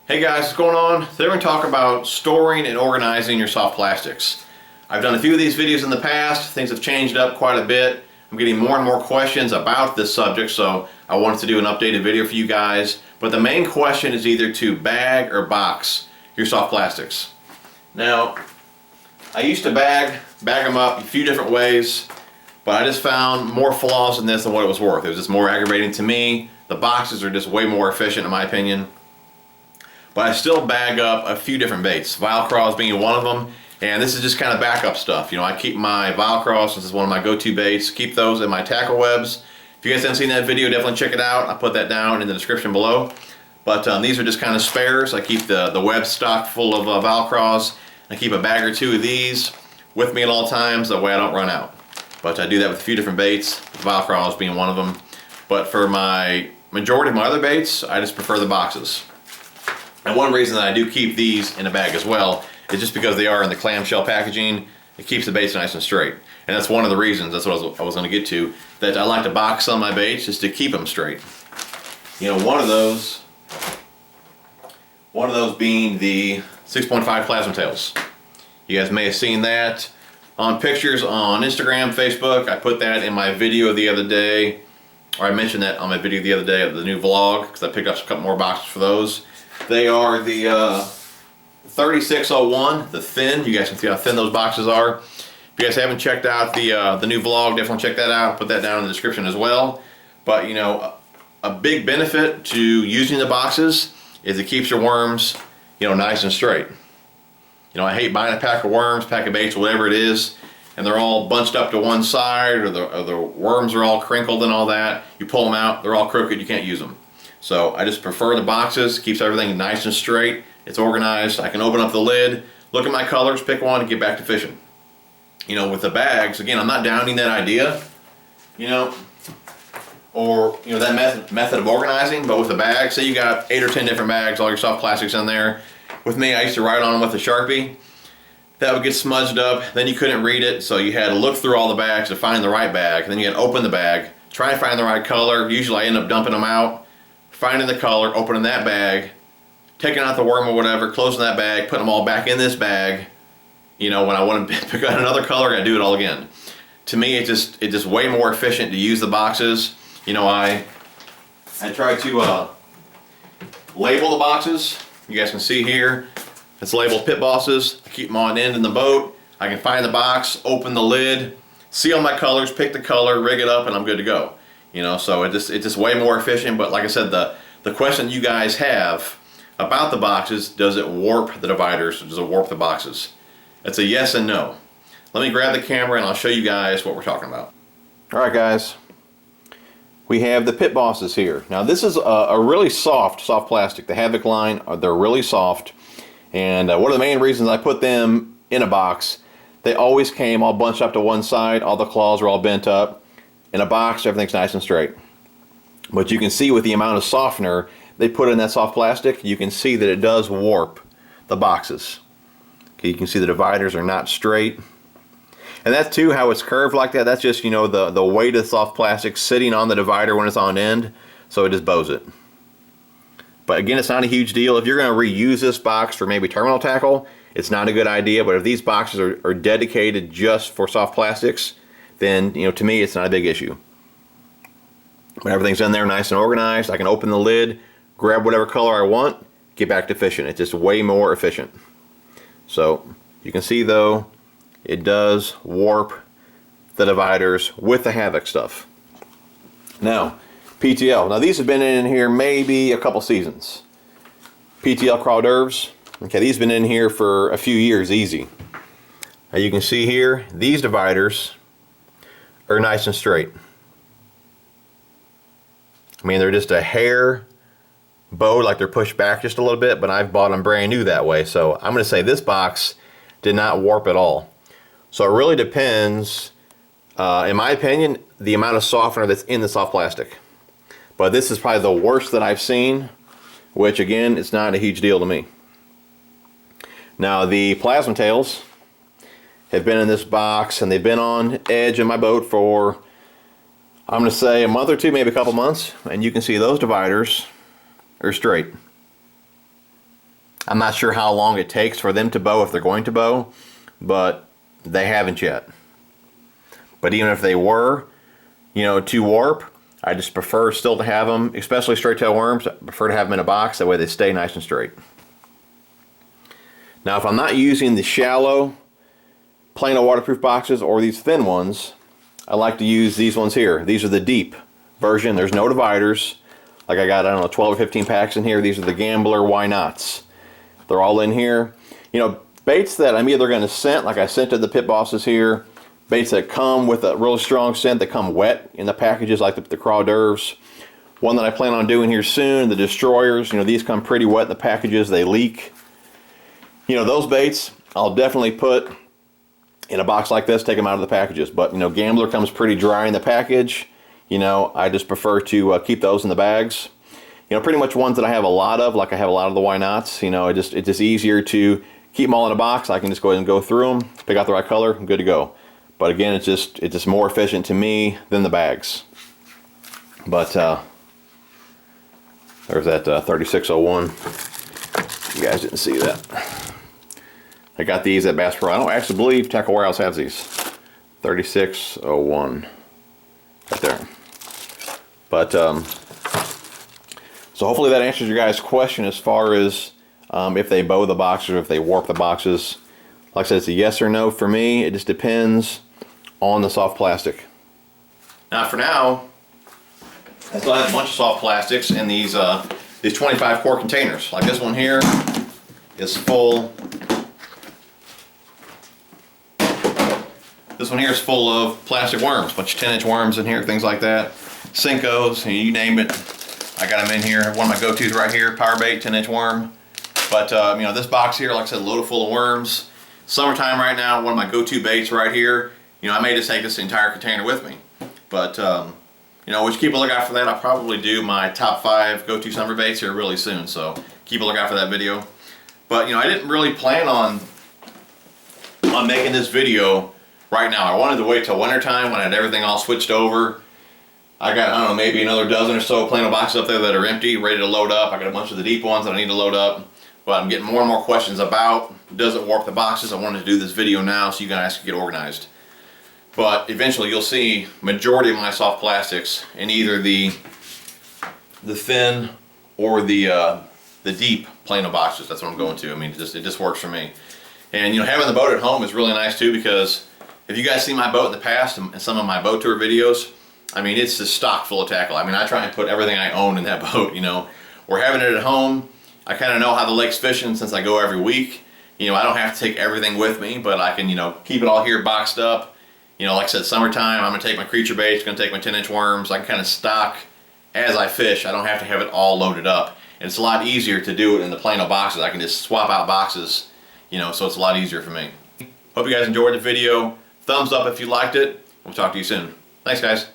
Hey guys, what's going on? Today we're going to talk about storing and organizing your soft plastics. I've done a few of these videos in the past. Things have changed up quite a bit. I'm getting more and more questions about this subject, so I wanted to do an updated video for you guys. But the main question is either to bag or box your soft plastics. Now, I used to bag them up a few different ways, but I just found more flaws in this than what it was worth. It was just more aggravating to me. The boxes are just way more efficient in my opinion. But I still bag up a few different baits, Velcros being one of them, and this is just kind of backup stuff. You know, I keep my Velcros, this is one of my go-to baits, keep those in my tackle webs. If you guys haven't seen that video, definitely check it out. I'll put that down in the description below. But these are just kind of spares. I keep the web stock full of Velcros. I keep a bag or two of these with me at all times, that way I don't run out. But I do that with a few different baits, Velcros being one of them. But for my majority of my other baits, I just prefer the boxes. And one reason that I do keep these in a bag as well is just because they are in the clamshell packaging. It keeps the baits nice and straight. And that's one of the reasons, that's what I was going to get to, that I like to box some of my baits just to keep them straight. You know, one of those being the 6.5 Plasma Tails. You guys may have seen that on pictures on Instagram, Facebook. I put that in my video the other day, or I mentioned that on my video the other day of the new vlog, because I picked up a couple more boxes for those. They are the 3601, the thin. You guys can see how thin those boxes are. If you guys haven't checked out the new vlog, definitely check that out. I'll put that down in the description as well. But you know, a big benefit to using the boxes is it keeps your worms, you know, nice and straight. You know, I hate buying a pack of worms, pack of baits, whatever it is, and they're all bunched up to one side, or the worms are all crinkled and all that. You pull them out, they're all crooked, you can't use them. So I just prefer the boxes, keeps everything nice and straight, it's organized. I can open up the lid, look at my colors, pick one, and get back to fishing. You know, with the bags, again, I'm not downing that idea, you know, or you know, that method of organizing, but with the bag, say you got 8 or 10 different bags, all your soft plastics in there. With me, I used to write on them with a Sharpie. That would get smudged up, then you couldn't read it, so you had to look through all the bags to find the right bag, and then you had to open the bag, try and find the right color. Usually I end up dumping them out, finding the color, opening that bag, taking out the worm or whatever, closing that bag, putting them all back in this bag. You know, when I want to pick out another color, I do it all again. To me, it's just way more efficient to use the boxes. You know, I try to label the boxes. You guys can see here, it's labeled Pit Bosses. I keep them on end in the boat. I can find the box, open the lid, see all my colors, pick the color, rig it up, and I'm good to go. You know, so it's just way more efficient. But like I said, the question you guys have about the boxes, does it warp the dividers, or does it warp the boxes? It's a yes and no. Let me grab the camera and I'll show you guys what we're talking about. Alright guys, we have the Pit Bosses here. Now this is a really soft plastic. The Havoc line, they're really soft. And one of the main reasons I put them in a box, they always came all bunched up to one side, all the claws are all bent up. In a box, everything's nice and straight. But you can see with the amount of softener they put in that soft plastic, you can see that it does warp the boxes. Okay, you can see the dividers are not straight. And that's too how it's curved like that. That's just, you know, the weight of the soft plastic sitting on the divider when it's on end, so it just bows it. But again, it's not a huge deal. If you're going to reuse this box for maybe terminal tackle, it's not a good idea. But if these boxes are dedicated just for soft plastics, then, you know, to me, it's not a big issue. When everything's in there nice and organized, I can open the lid, grab whatever color I want, get back to fishing. It's just way more efficient. So you can see though, it does warp the dividers with the Havoc stuff. Now, PTL. Now these have been in here maybe a couple seasons. PTL Craw d'Oeuvres. Okay, these have been in here for a few years, easy. Now you can see here, these dividers are nice and straight. I mean, they're just a hair bowed, like they're pushed back just a little bit, but I've bought them brand new that way. So I'm going to say this box did not warp at all. So it really depends, in my opinion, the amount of softener that's in the soft plastic. But this is probably the worst that I've seen, which again, it's not a huge deal to me. Now the Plasma Tails have been in this box, and they've been on edge in my boat for, I'm going to say, a month or two, maybe a couple months, and you can see those dividers are straight. I'm not sure how long it takes for them to bow if they're going to bow, but they haven't yet. But even if they were, you know, to warp, I just prefer still to have them, especially straight tail worms, I prefer to have them in a box, that way they stay nice and straight. Now if I'm not using the shallow Plano waterproof boxes or these thin ones, I like to use these ones here. These are the deep version. There's no dividers. Like I got, I don't know, 12 or 15 packs in here. These are the Gambler Why Nots. They're all in here. You know, baits that I'm either going to scent, like I scented the Pit Bosses here. Baits that come with a really strong scent that come wet in the packages, like the Craw d'oeuvres. One that I plan on doing here soon, the Destroyers. You know, these come pretty wet in the packages. They leak. You know, those baits I'll definitely put in a box like this, take them out of the packages. But, you know, Gambler comes pretty dry in the package. You know, I just prefer to keep those in the bags. You know, pretty much ones that I have a lot of, like I have a lot of the Why Nots. You know, it's just easier to keep them all in a box. I can just go ahead and go through them, pick out the right color, I'm good to go. But again, it's just more efficient to me than the bags. But there's that 3601. You guys didn't see that. I got these at Bass Pro. I don't actually believe Tackle Warehouse has these. 3601. Right there. But so hopefully that answers your guys' question as far as if they bow the boxes or if they warp the boxes. Like I said, it's a yes or no for me. It just depends on the soft plastic. Now for now, I still have a bunch of soft plastics in these 25 quart containers. Like this one here is full. This one here is full of plastic worms, a bunch of 10-inch worms in here, things like that. Senkos, you name it. I got them in here. One of my go-tos right here, Power Bait 10-inch worm. But you know, this box here, like I said, loaded full of worms. Summertime right now, one of my go-to baits right here. You know, I may just take this entire container with me. But you know, keep a lookout for that. I'll probably do my top 5 go-to summer baits here really soon. So keep a lookout for that video. But you know, I didn't really plan on making this video right now. I wanted to wait till wintertime when I had everything all switched over. I got, I don't know, maybe another dozen or so Plano boxes up there that are empty, ready to load up. I got a bunch of the deep ones that I need to load up. But I'm getting more and more questions about, does it warp the boxes? I wanted to do this video now so you guys can get organized. But eventually you'll see majority of my soft plastics in either the thin or the deep Plano boxes. That's what I'm going to. I mean, it just works for me. And you know, having the boat at home is really nice too, because if you guys see my boat in the past and some of my boat tour videos, I mean, it's just stock full of tackle. I mean, I try and put everything I own in that boat, you know. We're having it at home. I kind of know how the lake's fishing since I go every week. You know, I don't have to take everything with me, but I can, you know, keep it all here boxed up. You know, like I said, summertime, I'm going to take my creature baits, going to take my 10-inch worms. I can kind of stock as I fish. I don't have to have it all loaded up. And it's a lot easier to do it in the Plano boxes. I can just swap out boxes, you know, so it's a lot easier for me. Hope you guys enjoyed the video. Thumbs up if you liked it. We'll talk to you soon. Thanks, guys.